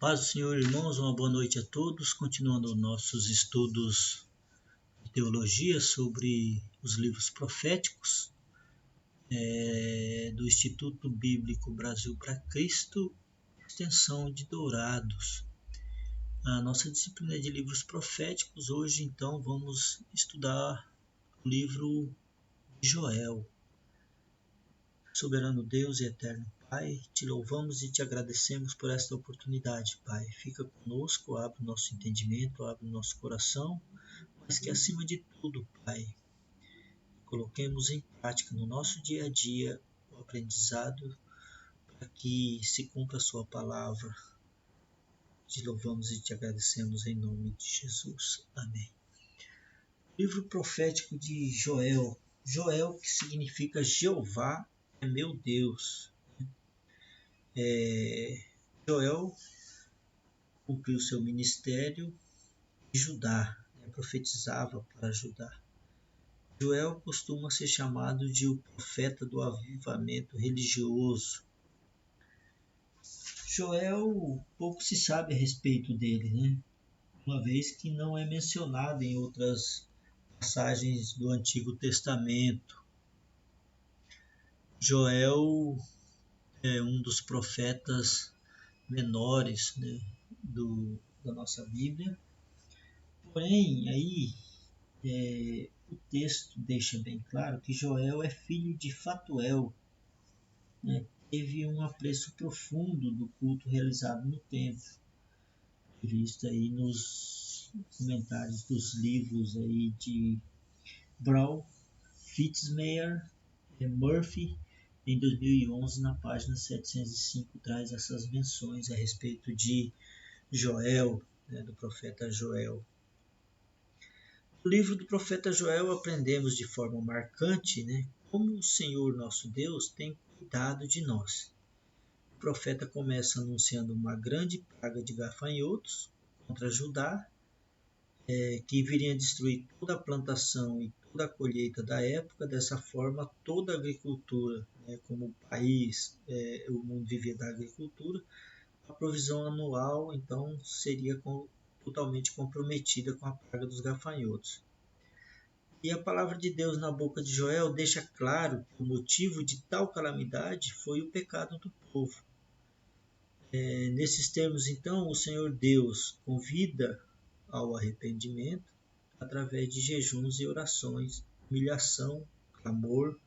Paz do Senhor, irmãos, uma boa noite a todos. Continuando nossos estudos de teologia sobre os livros proféticos do Instituto Bíblico Brasil para Cristo, extensão de Dourados. A nossa disciplina de livros proféticos, hoje então vamos estudar o livro de Joel. Soberano Deus e eterno Pai, te louvamos e te agradecemos por esta oportunidade, Pai. Fica conosco, abre o nosso entendimento, abre o nosso coração, mas que acima de tudo, Pai, coloquemos em prática no nosso dia a dia o aprendizado para que se cumpra a sua palavra. Te louvamos e te agradecemos em nome de Jesus. Amém. Livro profético de Joel. Joel, que significa Jeová é meu Deus. Joel cumpriu seu ministério em Judá, profetizava para Judá. Joel costuma ser chamado de o profeta do avivamento religioso. Joel, pouco se sabe a respeito dele, uma vez que não é mencionado em outras passagens do Antigo Testamento. Joel é um dos profetas menores da nossa Bíblia. Porém, aí o texto deixa bem claro que Joel é filho de Fatuel, teve um apreço profundo do culto realizado no templo, visto aí nos comentários dos livros aí de Brown, Fitzmayer e Murphy. Em 2011, na página 705, traz essas menções a respeito de Joel, do profeta Joel. No livro do profeta Joel aprendemos de forma marcante como o Senhor nosso Deus tem cuidado de nós. O profeta começa anunciando uma grande praga de gafanhotos contra Judá, que viria destruir toda a plantação e toda a colheita da época. Dessa forma, toda a agricultura, como o país, o mundo vivia da agricultura, a provisão anual então seria totalmente comprometida com a praga dos gafanhotos. E a palavra de Deus na boca de Joel deixa claro que o motivo de tal calamidade foi o pecado do povo. Nesses termos, então, o Senhor Deus convida ao arrependimento através de jejuns e orações, humilhação, clamor.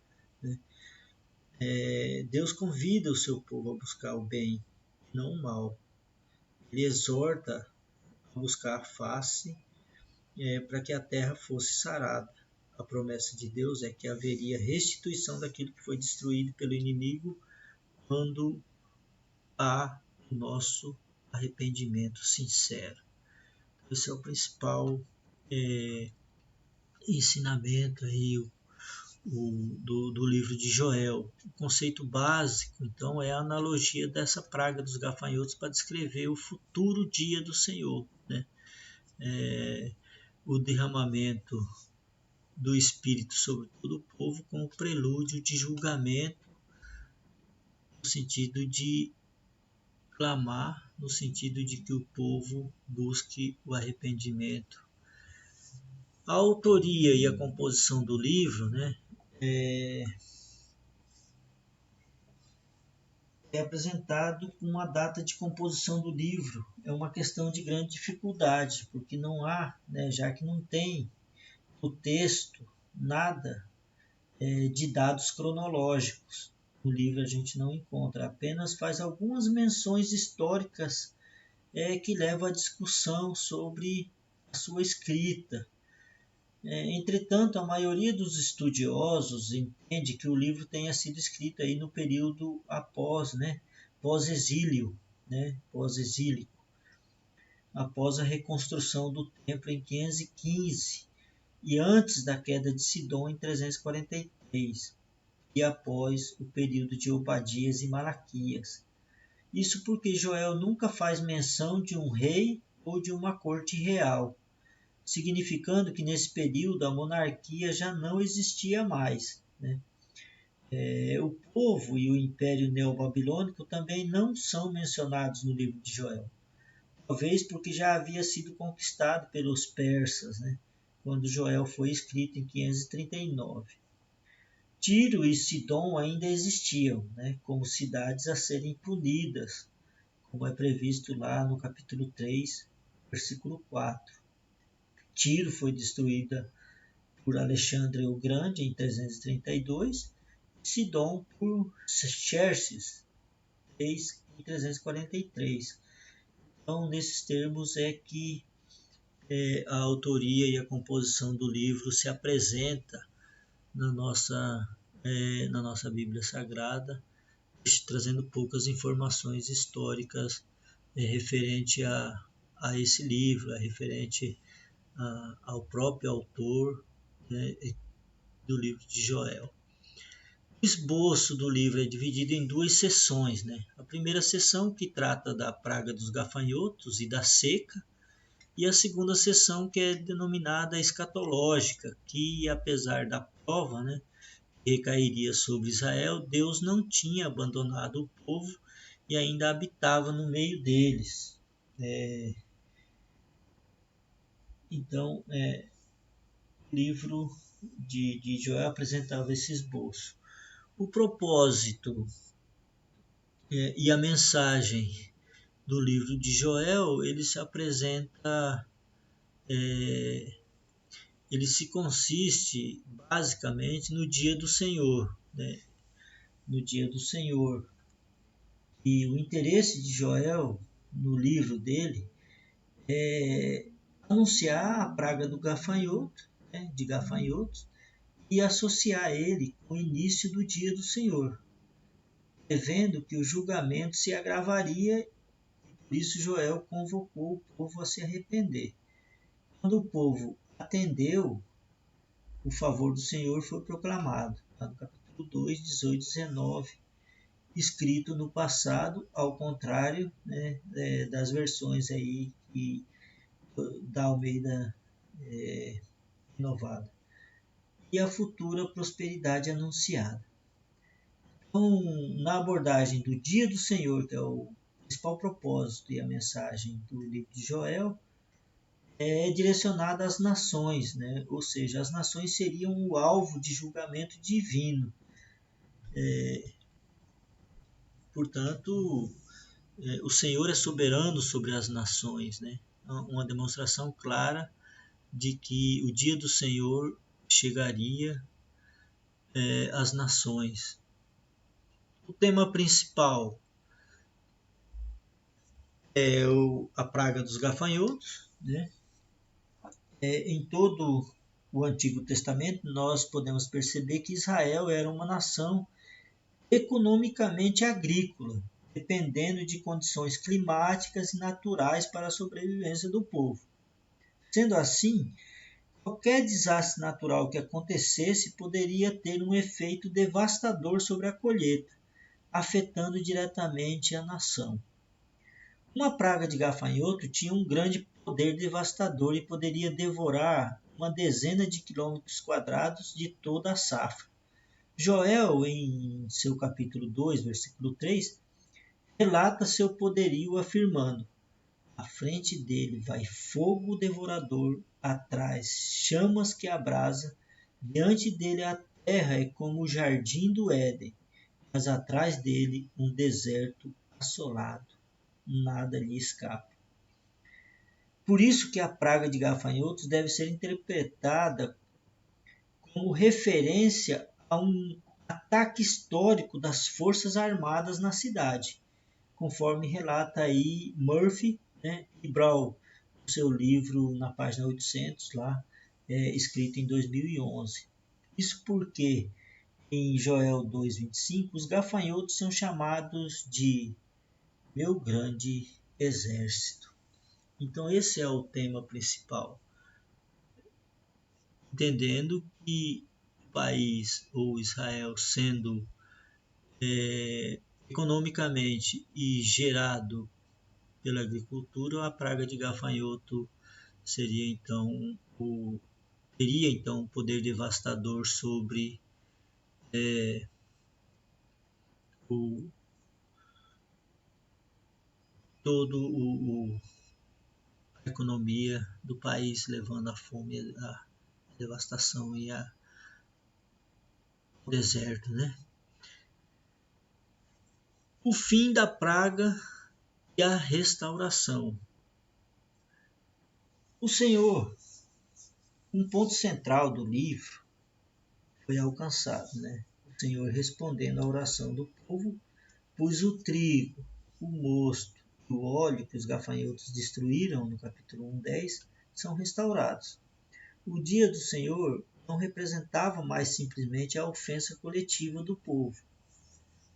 Deus convida o seu povo a buscar o bem, não o mal. Ele exorta a buscar a face para que a terra fosse sarada. A promessa de Deus é que haveria restituição daquilo que foi destruído pelo inimigo quando há o nosso arrependimento sincero. Esse é o principal ensinamento aí, do livro de Joel. O conceito básico, então, é a analogia dessa praga dos gafanhotos para descrever o futuro dia do Senhor. O derramamento do Espírito sobre todo o povo como prelúdio de julgamento, no sentido de clamar, no sentido de que o povo busque o arrependimento. A autoria e a composição do livro é apresentado com uma data de composição do livro. É uma questão de grande dificuldade, porque não há, já que não tem no texto nada de dados cronológicos. No livro a gente não encontra, apenas faz algumas menções históricas que levam à discussão sobre a sua escrita. Entretanto, a maioria dos estudiosos entende que o livro tenha sido escrito aí no período pós-exílio, pós-exílico, após a reconstrução do templo em 515 e antes da queda de Sidom em 343 e após o período de Obadias e Malaquias. Isso porque Joel nunca faz menção de um rei ou de uma corte real, significando que nesse período a monarquia já não existia mais. O povo e o império neobabilônico também não são mencionados no livro de Joel. talvez porque já havia sido conquistado pelos persas, né? Quando Joel foi escrito em 539. Tiro e Sidom ainda existiam, né? Como cidades a serem punidas, como é previsto lá no capítulo 3, versículo 4. Tiro foi destruída por Alexandre o Grande em 332, e Sidom por Xerxes em 343. Então, nesses termos é que a autoria e a composição do livro se apresenta na nossa Bíblia Sagrada, trazendo poucas informações históricas referente a esse livro, referente ao próprio autor, né, do livro de Joel. O esboço do livro é dividido em duas seções, né? A primeira seção, que trata da praga dos gafanhotos e da seca, e a segunda seção, que é denominada escatológica, que apesar da prova, né, que recairia sobre Israel, Deus não tinha abandonado o povo e ainda habitava no meio deles. Então, o livro de Joel apresentava esse esboço. O propósito e a mensagem do livro de Joel, ele se apresenta, ele se consiste basicamente no dia do Senhor, né? No dia do Senhor. E o interesse de Joel no livro dele é anunciar a praga do gafanhoto, né? De gafanhotos, e associar ele com o início do dia do Senhor, prevendo que o julgamento se agravaria. Por isso Joel convocou o povo a se arrepender. Quando o povo atendeu, o favor do Senhor foi proclamado. Lá no capítulo 2, 18, 19, escrito no passado, ao contrário, né, das versões aí da Almeida renovada. E a futura prosperidade anunciada. Então, na abordagem do dia do Senhor, que é o principal propósito e a mensagem do livro de Joel, é direcionada às nações, né? Ou seja, as nações seriam o alvo de julgamento divino. Portanto, o Senhor é soberano sobre as nações, né? Uma demonstração clara de que o dia do Senhor chegaria às nações. O tema principal é a praga dos gafanhotos, né? Em todo o Antigo Testamento, nós podemos perceber que Israel era uma nação economicamente agrícola, dependendo de condições climáticas e naturais para a sobrevivência do povo. Sendo assim, qualquer desastre natural que acontecesse poderia ter um efeito devastador sobre a colheita, afetando diretamente a nação. Uma praga de gafanhoto tinha um grande poder devastador e poderia devorar uma dezena de quilômetros quadrados de toda a safra. Joel, em seu capítulo 2, versículo 3, relata seu poderio afirmando: à frente dele vai fogo devorador, atrás chamas que abrasa, diante dele a terra é como o jardim do Éden, mas atrás dele um deserto assolado, nada lhe escapa. Por isso que a praga de gafanhotos deve ser interpretada como referência a um ataque histórico das forças armadas na cidade, conforme relata aí Murphy, né, e Brown, no seu livro na página 800, lá, escrito em 2011. Isso porque em Joel 2,25, os gafanhotos são chamados de meu grande exército. Então esse é o tema principal. Entendendo que o país, ou Israel, sendo economicamente e gerado pela agricultura, a praga de gafanhoto seria então teria então um poder devastador sobre o, todo a economia do país, levando à fome, à devastação e ao deserto, né? O fim da praga e a restauração. O Senhor, um ponto central do livro, foi alcançado, né? O Senhor, respondendo à oração do povo, pôs o trigo, o mosto e o óleo que os gafanhotos destruíram, no capítulo 1:10, são restaurados. O dia do Senhor não representava mais simplesmente a ofensa coletiva do povo,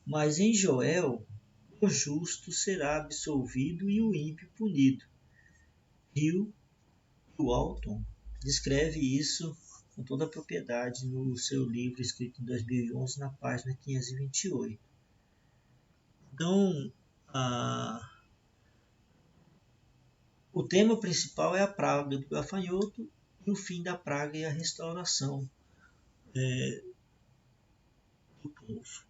mas em Joel, o justo será absolvido e o ímpio punido. Hill Walton descreve isso com toda a propriedade no seu livro escrito em 2011, na página 528. Então, o tema principal é a praga do gafanhoto e o fim da praga e a restauração do povo.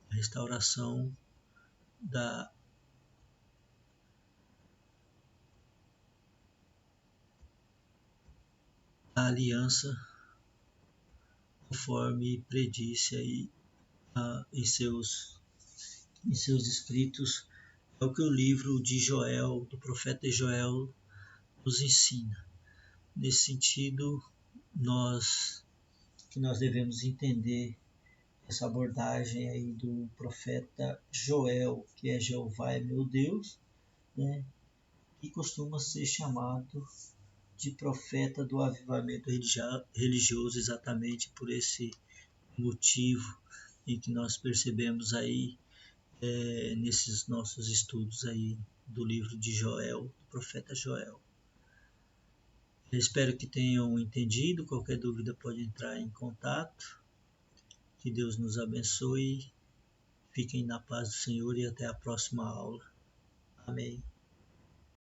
A restauração da aliança, conforme predisse aí, em seus escritos. É o que o livro de Joel, do profeta Joel, nos ensina. Nesse sentido, nós devemos entender essa abordagem aí do profeta Joel, que é Jeová é meu Deus, né? E costuma ser chamado de profeta do avivamento religioso, exatamente por esse motivo em que nós percebemos aí nesses nossos estudos aí do livro de Joel, do profeta Joel. Eu espero que tenham entendido. Qualquer dúvida pode entrar em contato. Que Deus nos abençoe. Fiquem na paz do Senhor e até a próxima aula. Amém.